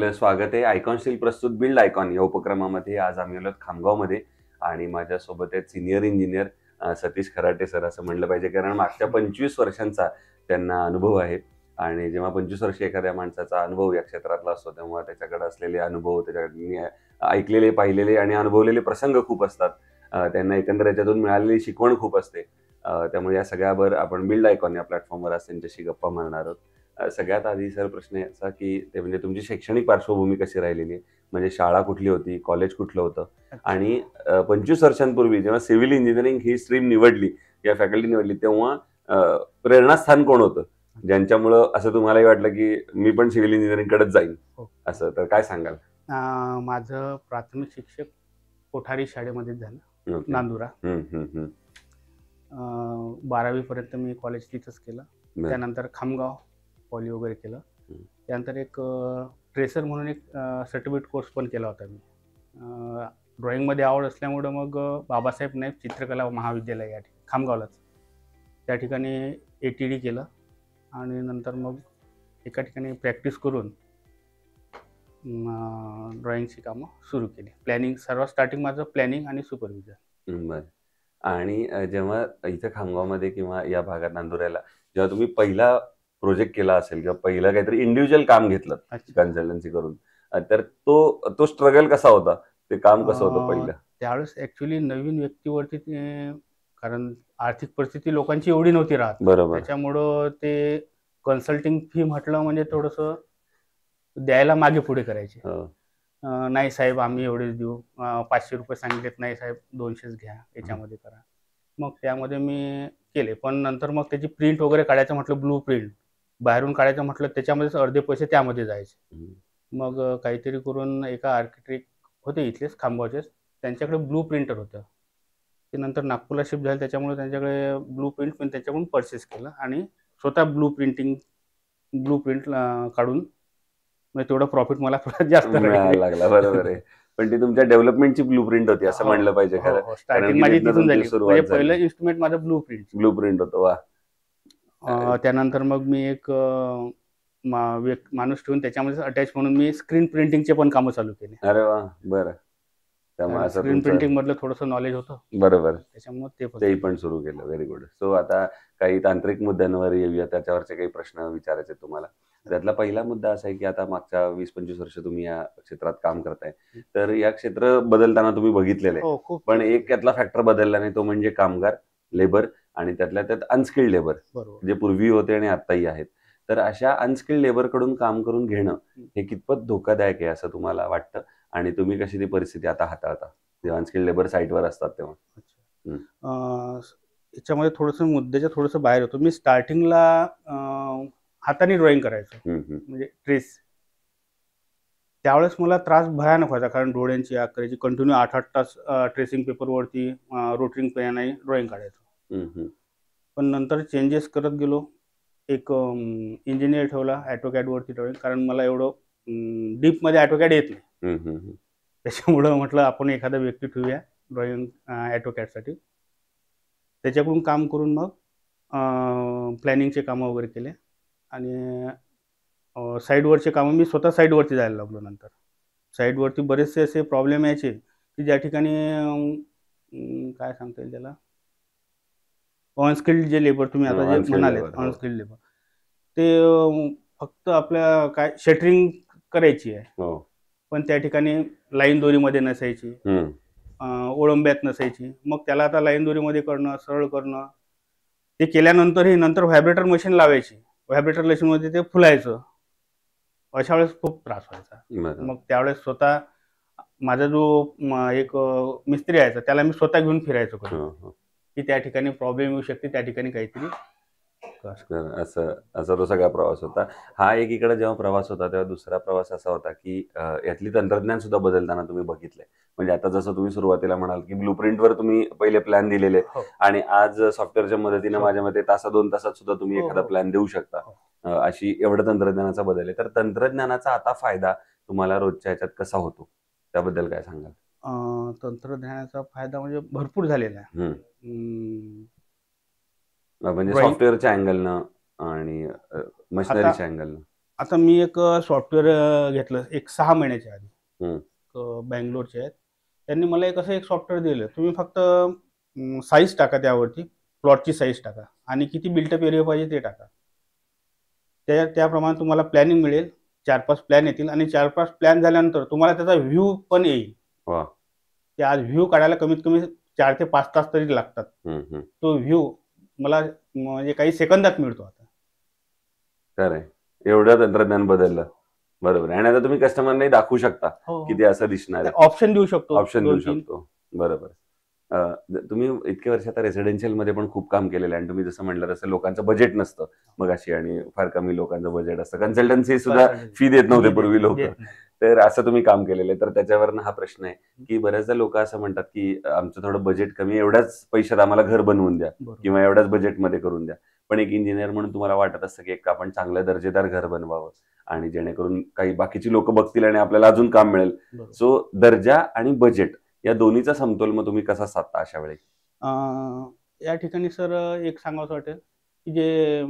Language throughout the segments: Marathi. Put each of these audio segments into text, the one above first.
आपलं स्वागत आहे. आयकॉन स्टील प्रस्तुत बिल्ड आयकॉन या उपक्रमामध्ये आज आम्ही आलो खामगावमध्ये आणि माझ्यासोबत आहेत सिनियर इंजिनियर सतीश खराटे सर असं म्हणलं पाहिजे, कारण मागच्या 25 वर्षांचा त्यांना अनुभव आहे. आणि जेव्हा 25 वर्ष एखाद्या माणसाचा अनुभव या क्षेत्रातला असतो तेव्हा त्याच्याकडे असलेले अनुभव, त्याच्याकडे ऐकलेले, पाहिलेले आणि अनुभवलेले प्रसंग खूप असतात. त्यांना एकंदर याच्यातून मिळालेली शिकवण खूप असते. त्यामुळे या सगळ्यावर आपण बिल्ड आयकॉन या प्लॅटफॉर्मवर आज त्यांच्याशी गप्पा मारणार आहोत. सगळ्यात आधी सर प्रश्न आहे असा की ते म्हणजे तुमची शैक्षणिक पार्श्वभूमी कशी राहिलेली आहे? म्हणजे शाळा कुठली होती, कॉलेज कुठलं होतं? आणि 25 वर्षांपूर्वी जेव्हा सिव्हिल इंजिनिअरिंग ही स्ट्रीम निवडली या फॅकल्टी निवडली तेव्हा प्रेरणास्थान कोण होतं, ज्यांच्यामुळं असं तुम्हालाही वाटलं की मी पण सिव्हिल इंजिनिअरिंगकडेच जाईन असं? तर काय सांगाल? माझं प्राथमिक शिक्षक कोठारी शाळेमध्ये झालं, नांदुरा. 12वी पर्यंत मी कॉलेज तिथंच केलं. त्यानंतर खामगाव पॉली वगैरे केलं. त्यानंतर एक ट्रेसर म्हणून एक सर्टिफिकेट कोर्स पण केला होता मी. ड्रॉइंगमध्ये आवड असल्यामुळं मग बाबासाहेब नाईक चित्रकला महाविद्यालय या खामगावलाच, त्या ठिकाणी ATD केलं आणि नंतर मग एका ठिकाणी प्रॅक्टिस करून ड्रॉइंगची कामं सुरू केली. प्लॅनिंग, सर्वात स्टार्टिंग माझं प्लॅनिंग आणि सुपरविजन. बरं. आणि जेव्हा इथं खामगावमध्ये किंवा या भागात नांदुऱ्याला जेव्हा तुम्ही पहिला प्रोजेक्ट केला असेल किंवा पहिलं काहीतरी इंडिव्हिज्युअल काम घेतलं कन्सल्टन्सी करून, तर तो स्ट्रगल कसा होता? ते काम कसं होतं पहिलं? त्यावेळेस ऍक्च्युली नवीन व्यक्तीवरती कारण आर्थिक परिस्थिती लोकांची एवढी नव्हती राहत. बरोबर. त्याच्यामुळं ते कन्सल्टिंग फी म्हटलं म्हणजे थोडंसं द्यायला मागे पुढे करायचे. नाही साहेब आम्ही एवढेच देऊ, 500 रुपये सांगितलेत, नाही साहेब 200च घ्या, याच्यामध्ये करा. मग त्यामध्ये मी केले. पण नंतर मग त्याची प्रिंट वगैरे काढायचं म्हटलं, ब्लू प्रिंट बाहेरून काढायचं म्हटलं, त्याच्यामध्येच अर्धे पैसे त्यामध्ये जायचे. मग काहीतरी करून एका आर्किटेक्ट होते इथलेच खामगावचेच, त्यांच्याकडे ब्लू प्रिंटर होतं. ते नंतर नागपूरला शिफ्ट झाले, त्याच्यामुळे त्यांच्याकडे ब्लू प्रिंट पण त्याच्याकडून परचेस केलं आणि स्वतः ब्लू प्रिंट काढून म्हणजे तेवढं प्रॉफिट मला जास्त मिळायला लागला. बरोबर आहे. पण ती तुमच्या डेव्हलपमेंटची ब्लू प्रिंट होती असं म्हणलं पाहिजे खरं. स्टार्टिंग माझी तिथून झाली. म्हणजे पहिलं इन्स्ट्रुमेंट माझं ब्लू प्रिंट होतं. वा. त्यानंतर मग मी एक माणूस ठेवून त्याच्यामध्ये अटॅच म्हणून मी स्क्रीन प्रिंटिंगचे पण कामं चालू केले. अरे वा. बरं. त्यामुळे स्क्रीन प्रिंटिंग मधलं थोडंसं नॉलेज होतं. बरोबर. त्याच्यामुळे ते पण सुरू केलं. Very good. सो आता काही तांत्रिक मुद्द्यांवर येऊया, त्याच्यावरचे काही प्रश्न विचारायचे तुम्हाला. त्यातला पहिला मुद्दा असा आहे की आता मागच्या 20-25 वर्ष तुम्ही या क्षेत्रात काम करताय, तर या क्षेत्र बदलताना तुम्ही बघितलेलं आहे. पण एक यातला फॅक्टर बदलला नाही, तो म्हणजे कामगार, लेबर आणि त्यातल्या त्यात अनस्किल्ड लेबर, जे पूर्वी होते आणि आत्ताही आहेत. तर अशा अनस्किल्ड लेबरकडून काम करून घेणं हे कितपत धोकादायक आहे असं तुम्हाला वाटतं? आणि तुम्ही कशी ती परिस्थिती आता हाताळता जेव्हा अनस्किल्ड लेबर साईटवर असतात तेव्हा? याच्यामध्ये थोडंसं मुद्द्याच्या थोडंसं बाहेर होतो. मी स्टार्टिंगला हाताने ड्रॉइंग करायचो, म्हणजे ट्रेस. त्यावेळेस मला त्रास भयानक व्हायचा, कारण डोळ्यांची आग करायची, कंटिन्यू 8-8 तास ट्रेसिंग पेपरवरती रोटरिंग पेनने ड्रॉइंग काढायचो. पण नंतर चेंजेस करत गेलो. एक इंजिनियर ठेवला ॲटोकॅडवरती ड्रॉइंग, कारण मला एवढं डीपमध्ये ॲटोकॅड येत नाही. त्याच्यामुळं म्हटलं आपण एखादा व्यक्ती ठेवूया ड्रॉइंग ॲटोकॅडसाठी. त्याच्याकडून काम करून मग प्लॅनिंगचे कामं वगैरे केले आणि साईडवरचे कामं मी स्वतः साईडवरती जायला लागलो. नंतर साईडवरती बरेचसे असे प्रॉब्लेम यायचे की ज्या ठिकाणी काय सांगता येईल त्याला, अनस्किल्ड जे लेबर तुम्ही आता जे म्हणाले, अनस्किल्ड लेबर, ते फक्त आपल्या काय शटरिंग करायची आहे, पण त्या ठिकाणी लाईन दोरीमध्ये नसायची, ओळंब्यात नसायची. मग त्याला आता लाईन दोरीमध्ये करणं, सरळ करणं, ते केल्यानंतरही नंतर व्हायब्रेटर मशीन लावायची, व्हायब्रेटर मशीनमध्ये ते फुलायचं. अशा वेळेस खूप त्रास व्हायचा. मग त्यावेळेस स्वतः माझा जो एक मिस्त्री यायचा त्याला मी स्वतः घेऊन फिरायचो की त्या ठिकाणी प्रॉब्लेम येऊ शकते, त्या ठिकाणी काहीतरी असा तो सगळा प्रवास होता. हा एकीकडे जेव्हा प्रवास होता तेव्हा दुसरा प्रवास असा होता की यातली तंत्रज्ञान सुद्धा बदलताना तुम्ही बघितलंय. म्हणजे आता जसं तुम्ही सुरुवातीला म्हणाल की ब्लू प्रिंटवर तुम्ही पहिले प्लॅन दिलेले आणि आज सॉफ्टवेअरच्या मदतीने माझ्या मते 1-2 तासात सुद्धा तुम्ही एखादा प्लॅन देऊ शकता. अशी एवढं तंत्रज्ञानाचा बदल आहे. तर तंत्रज्ञानाचा आता फायदा तुम्हाला रोजच्या ह्याच्यात कसा होतो, त्याबद्दल काय सांगाल? तंत्रज्ञानाचा फायदा म्हणजे भरपूर झालेला आहे. म्हणजे सॉफ्टवेअरच्या अँगलनं आणि मशिनरीच्या अँगलनं. आता मी एक सॉफ्टवेअर घेतलं एक 6 महिन्याच्या आधी. हम्म. बँगलोरचे आहेत. त्यांनी मला एक असं एक सॉफ्टवेअर दिलं. तुम्ही फक्त साईज टाका त्यावरती, प्लॉटची साईज टाका आणि किती बिल्टअप एरिया पाहिजे ते टाका. त्याप्रमाणे तुम्हाला प्लॅनिंग मिळेल. 4-5 प्लॅन येतील आणि 4-5 प्लॅन झाल्यानंतर तुम्हाला त्याचा व्ह्यू पण येईल. वा. ते आज व्ह्यू काढायला कमीत कमी 4 ते 5 तास तरी लागतात. तो व्ह्यू मला म्हणजे काही सेकंदात मिळतो आता. खरंय, एवढं तंत्रज्ञान बदललं. बरोबर. आणि आता तुम्ही कस्टमरलाही दाखवू शकता की ते असं दिसणार आहे. ऑप्शन देऊ शकतो. ऑप्शन देऊ शकतो. बरोबर. तुम्ही इतक्या वर्ष आता रेसिडेन्शियल मध्ये पण खूप काम केलेलं आहे आणि तुम्ही जसं म्हणलं तसं लोकांचं बजेट नसतं मग अशी, आणि फार कमी लोकांचं बजेट असतं. कन्सल्टन्सी सुद्धा फी देत नव्हते पूर्वी लोक. तर असं तुम्ही काम केलेलं आहे. तर त्याच्यावरनं हा प्रश्न आहे की बऱ्याचदा लोक असं म्हणतात की आमचं थोडं बजेट कमी, एवढ्याच पैशात आम्हाला घर बनवून द्या किंवा एवढ्याच बजेटमध्ये करून द्या. पण एक इंजिनियर म्हणून तुम्हाला वाटत असतं की एक आपण चांगलं दर्जेदार घर बनवावं आणि जेणेकरून काही बाकीची लोक बघतील आणि आपल्याला अजून काम मिळेल. सो दर्जा आणि बजेट या दोन्हीचा समतोल मग तुम्ही कसा साधता अशा वेळी? या ठिकाणी सर एक सांगावं वाटेल की जे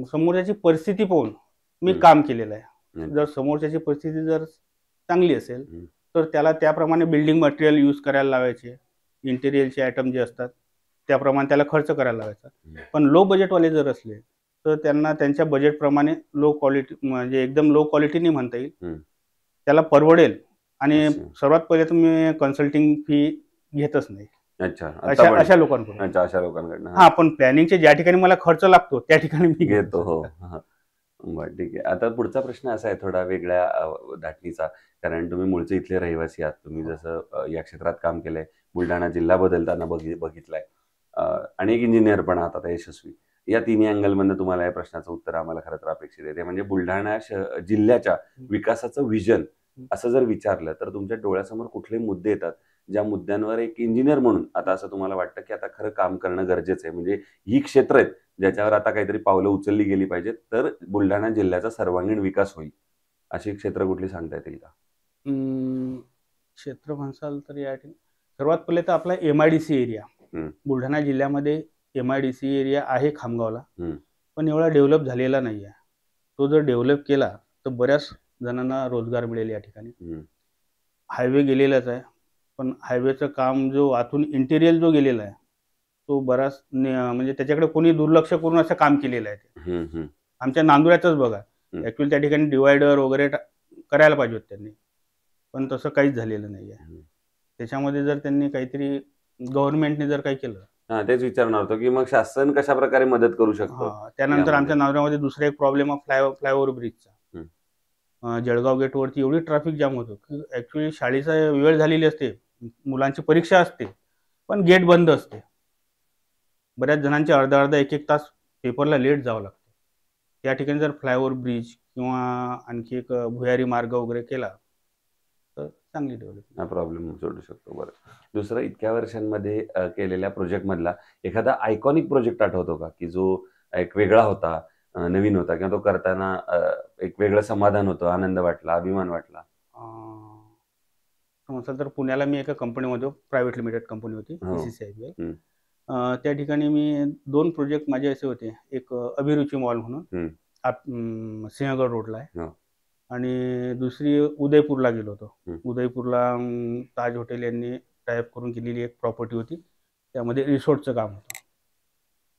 समोरच्याची परिस्थिती पाहून मी काम केलेलं आहे. जर समोरच्याची परिस्थिती जर चांगली असेल तर त्याला त्याप्रमाणे बिल्डिंग मटेरियल यूज करायला लावायचे. इंटेरियरचे आयटम जे असतात त्याप्रमाणे त्याला खर्च करायला लावायचा. पण लो बजेटवाले जर असले तर त्यांना त्यांच्या बजेटप्रमाणे लो क्वालिटी, म्हणजे एकदम लो क्वालिटी नाही म्हणता येईल, त्याला परवडेल. आणि सर्वात पहिले तर मी कन्सल्टिंग फी घेतच नाही. अच्छा. अशा लोकांकडून. अच्छा, अशा लोकांकडून. हा, पण प्लॅनिंगचे ज्या ठिकाणी मला खर्च लागतो त्या ठिकाणी मी घेतो. हो. बरं, ठीक आहे. आता पुढचा प्रश्न असा आहे थोडा वेगळ्या धाटणीचा, कारण तुम्ही मूळचे इथले रहिवासी आहात. तुम्ही जसं या क्षेत्रात काम केलंय, बुलढाणा जिल्हा बदलताना बघितलाय आणि एक इंजिनियर पण आहात आता यशस्वी. या तिन्ही अँगलमधनं तुम्हाला या प्रश्नाचं उत्तर आम्हाला खरं तर अपेक्षित आहे. ते म्हणजे बुलढाणा जिल्ह्याच्या विकासाचं विजन असं जर विचारलं तर तुमच्या डोळ्यासमोर कुठले मुद्दे येतात ज्या मुद्द्यांवर एक इंजिनियर म्हणून आता असं तुम्हाला वाटतं की आता खरं काम करणं गरजेचं आहे, म्हणजे ही क्षेत्र आहेत ज्याच्यावर आता काहीतरी पावलं उचलली गेली पाहिजेत तर बुलढाणा जिल्ह्याचा सर्वांगीण विकास होईल, अशी क्षेत्र कुठली सांगता येतील का? क्षेत्र म्हणसाल तर या ठिकाणी सर्वात पहिले तर आपला MIDC एरिया. बुलढाणा जिल्ह्यामध्ये MIDC एरिया आहे खामगावला, पण एवढा डेव्हलप झालेला नाही आहे. तो जर डेव्हलप केला तर बऱ्याच जणांना रोजगार मिळेल या ठिकाणी. हायवे गेलेलाच आहे, पण हायवेचं काम जो आतून इंटेरियर जो गेलेला आहे तो बराच म्हणजे त्याच्याकडे कोणी दुर्लक्ष करून असं काम केलेलं आहे ते. आमच्या नांदुऱ्यातच बघा, ऍक्च्युअली त्या ठिकाणी डिवायडर वगैरे करायला पाहिजे होते त्यांनी, पण तसं काहीच झालेलं नाही आहे. त्याच्यामध्ये जर त्यांनी काहीतरी गव्हर्नमेंटने जर काही केलं. तेच विचारणार होतो की मग शासन कशा प्रकारे मदत करू शकतो. त्यानंतर आमच्या नांदुऱ्यामध्ये दुसरा एक प्रॉब्लेम आहे फ्लायओव्हर ब्रिजचा. जळगाव गेटवरती एवढी ट्रॅफिक जाम होतो की ऍक्च्युली शाळेचा वेळ झालेली असते, मुलांची परीक्षा असते, पण गेट बंद असते. बऱ्याच जणांचे अर्धा एक तास पेपरला लेट जावं लागतं. त्या ठिकाणी जर फ्लायओव्हर ब्रिज किंवा आणखी एक भुयारी मार्ग वगैरे केला तर चांगली डेव्हलपमेंट हा प्रॉब्लेम सोडू शकतो. बरं, दुसरं इतक्या वर्षांमध्ये केलेल्या प्रोजेक्ट मधला एखादा आयकॉनिक प्रोजेक्ट आठवतो का की जो एक वेगळा होता, नवीन होता, किंवा तो करताना एक वेगळं समाधान होतं, आनंद वाटला, अभिमान वाटला? म्हटलं तर पुण्याला मी एका कंपनीमध्ये, प्रायव्हेट लिमिटेड कंपनी होती BCCI. त्या ठिकाणी मी 2 प्रोजेक्ट माझे असे होते. एक अभिरुची मॉल म्हणून सिंहगड रोडला आहे, आणि दुसरी उदयपूरला गेलो होतो. उदयपूरला ताज हॉटेल यांनी टायअप करून केलेली एक प्रॉपर्टी होती, त्यामध्ये रिसॉर्टचं काम होतं.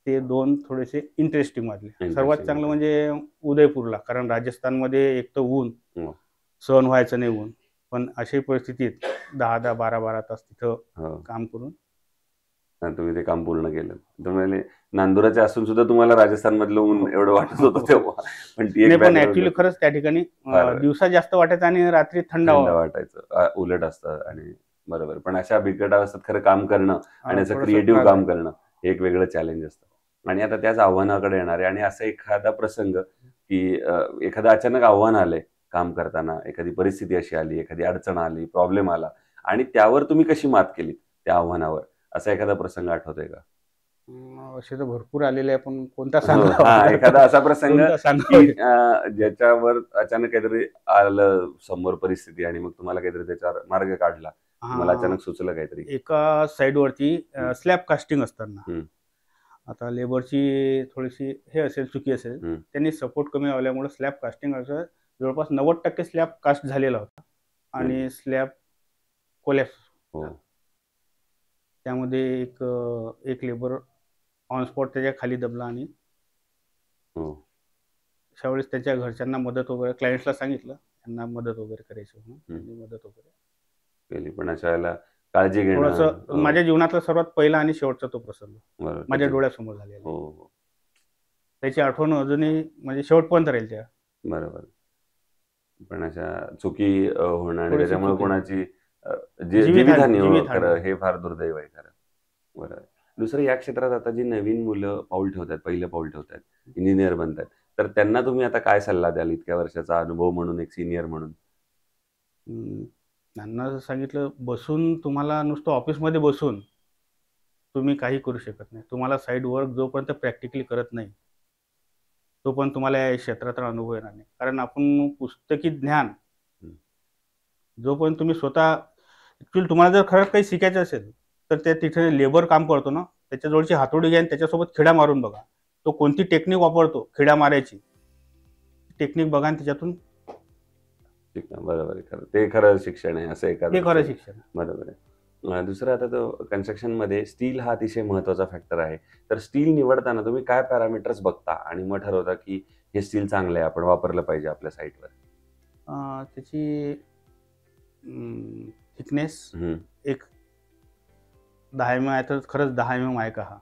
ते 2 थोडेसे इंटरेस्टिंग वाटले. सर्वात चांगलं म्हणजे उदयपूरला, कारण राजस्थानमध्ये एक तर ऊन सहन व्हायचं नाही ऊन, पण अशी परिस्थितीत 10-10, 12-12 तास तिथं काम करून तुम्ही ते काम पूर्ण केलं. तुम्हाला नांदुराचे असून सुद्धा तुम्हाला राजस्थान मधलं ऊन एवढं वाटत होतं तेव्हा, पण ऍक्च्युली खरंच त्या ठिकाणी दिवसा जास्त वाटायचं आणि रात्री थंड वाटायचं, उलट असतं. आणि बरोबर, पण अशा बिकट अवस्थेत खरं काम करणं आणि असं क्रिएटिव्ह काम करणं हे एक वेगळं चॅलेंज असतं. आणि आता त्याच आव्हानाकडे येणार आहे, आणि असा एखादा प्रसंग की एखादं अचानक आव्हान आलंय काम करताना, एखादी परिस्थिती अशी आली, एखादी अडचण आली, प्रॉब्लेम आला, आणि त्यावर तुम्ही कशी मात केली त्या आव्हानावर, असा एखादा प्रसंग आठवतोय का? असे तर भरपूर आलेले आहे, पण कोणता सांगा? एखादा असा प्रसंग की ज्याच्यावर अचानक काहीतरी आलं समोर परिस्थिती आणि मग तुम्हाला काहीतरी त्याच्यावर मार्ग काढला, मला अचानक सुचलं काहीतरी. एका साइड वरती स्लॅब कास्टिंग असताना आता लेबरची थोडीशी हे असेल, चुकी असेल. हं. त्यांनी सपोर्ट कमी लावल्यामुळे स्लॅब कास्टिंग असं जवळपास 90% स्लॅब कास्ट झालेला होता आणि स्लॅब कोलॅप्स. हो. त्यामध्ये एक लेबर ऑन स्पॉट त्याच्या खाली दबला आणि हो. त्यावेळेस त्याच्या घरच्यांना मदत वगैरे, क्लायंट्सला सांगितलं त्यांना मदत वगैरे करायची म्हणून. त्यांनी मदत वगैरे केली, पण अशा वेळेला काळजी घेणं. थोडंसं माझ्या जीवनातला सर्वात पहिला आणि शेवटचा तो प्रसंग बरोबर. माझ्या डोळ्यासमोर झालेला. हो, हो. त्याची आठवण अजूनही म्हणजे शेवटपर्यंत राहील त्या. बरोबर. पण अशा चुकी होणं आणि थोडीशी त्याच्यामुळे चुकी. कोणाची जीवितहानी जीवितहानी जीवितहानी. खरं हे फार दुर्दैव आहे खरं. बरोबर. दुसरं, या क्षेत्रात आता जी नवीन मुलं पाऊल ठेवतात, पहिलं पाऊल ठेवतात, इंजिनियर बनतात, तर त्यांना तुम्ही आता काय सल्ला द्याल इतक्या वर्षाचा अनुभव म्हणून, एक सिनियर म्हणून? त्यांना सांगितलं, बसून तुम्हाला नुसतं ऑफिसमध्ये बसून तुम्ही काही करू शकत नाही. तुम्हाला साईड वर्क जोपर्यंत प्रॅक्टिकली करत नाही तोपर्यंत तुम्हाला या क्षेत्रात अनुभव येणार नाही. कारण आपण पुस्तकी ज्ञान जोपर्यंत तुम्ही स्वतः ॲक्च्युअली तुम्हाला जर खरंच काही शिकायचं असेल तर ते तिथे लेबर काम करतो ना, त्याच्याजवळची हातोडी घ्या आणि त्याच्यासोबत खिळा मारून बघा. तो कोणती टेक्निक वापरतो खिळा मारायची, टेक्निक बघा आणि त्याच्यातून बरोबर आहे. खरं ते खरं शिक्षण आहे, असं एखादं. ते खरं शिक्षण. बरोबर आहे. दुसरं, आता तो कन्स्ट्रक्शनमध्ये स्टील हा अतिशय महत्त्वाचा फॅक्टर आहे. तर स्टील निवडताना तुम्ही काय पॅरामीटर्स बघता आणि मग ठरवता की हे स्टील चांगलं आहे, आपण वापरलं पाहिजे आपल्या साईटवर? त्याची थिकनेस एक 10 mm आहे तर खरंच 10 mm आहे का हा,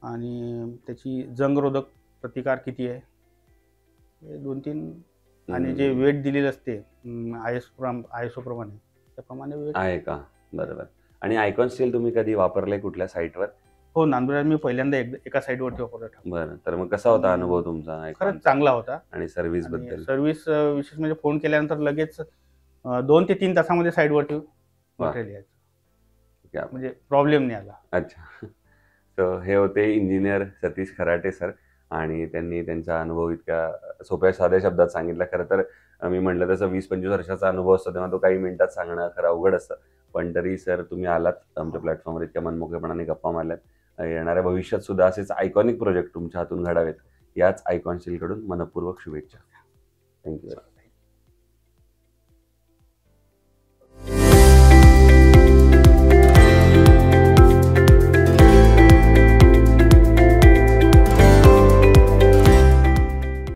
आणि त्याची जंगरोधक प्रतिकार किती आहे, हे 2-3. आणि जे वेट दिलेलं असते ISO प्रमाणे, त्याप्रमाणे वेट आहे का? बरोबर. आणि आयकॉन स्टील तुम्ही कधी वापरलंय कुठल्या साईटवर? हो, नांदुरात मी पहिल्यांदा एका साईडवरती वापरला. बरं. तर मग कसा होता अनुभव तुमचा? खरंच चांगला होता. आणि सर्व्हिस बद्दल? सर्व्हिस विशेष म्हणजे फोन केल्यानंतर लगेच 2 ते 3 तासामध्ये साईडवरती मटेरियल यायचं. म्हणजे प्रॉब्लेम नाही आला. अच्छा. तर हे होते इंजिनियर सतीश खराटे सर, आणि त्यांनी त्यांचा अनुभव इतक्या सोप्या साध्या शब्दात सांगितला. खरं तर मी म्हटलं तसं 20-25 वर्षाचा अनुभव असतो तेव्हा तो काही मिनिटात सांगणं खरं अवघड असतं. पण तरी सर तुम्ही आलात आमच्या प्लॅटफॉर्मवर, इतक्या मनमोकळेपणाने गप्पा मारल्यात. येणाऱ्या भविष्यात सुद्धा असेच आयकॉनिक प्रोजेक्ट तुमच्या हातून घडावेत, याच आयकॉन स्टीलकडून मनपूर्वक शुभेच्छा. थँक्यू.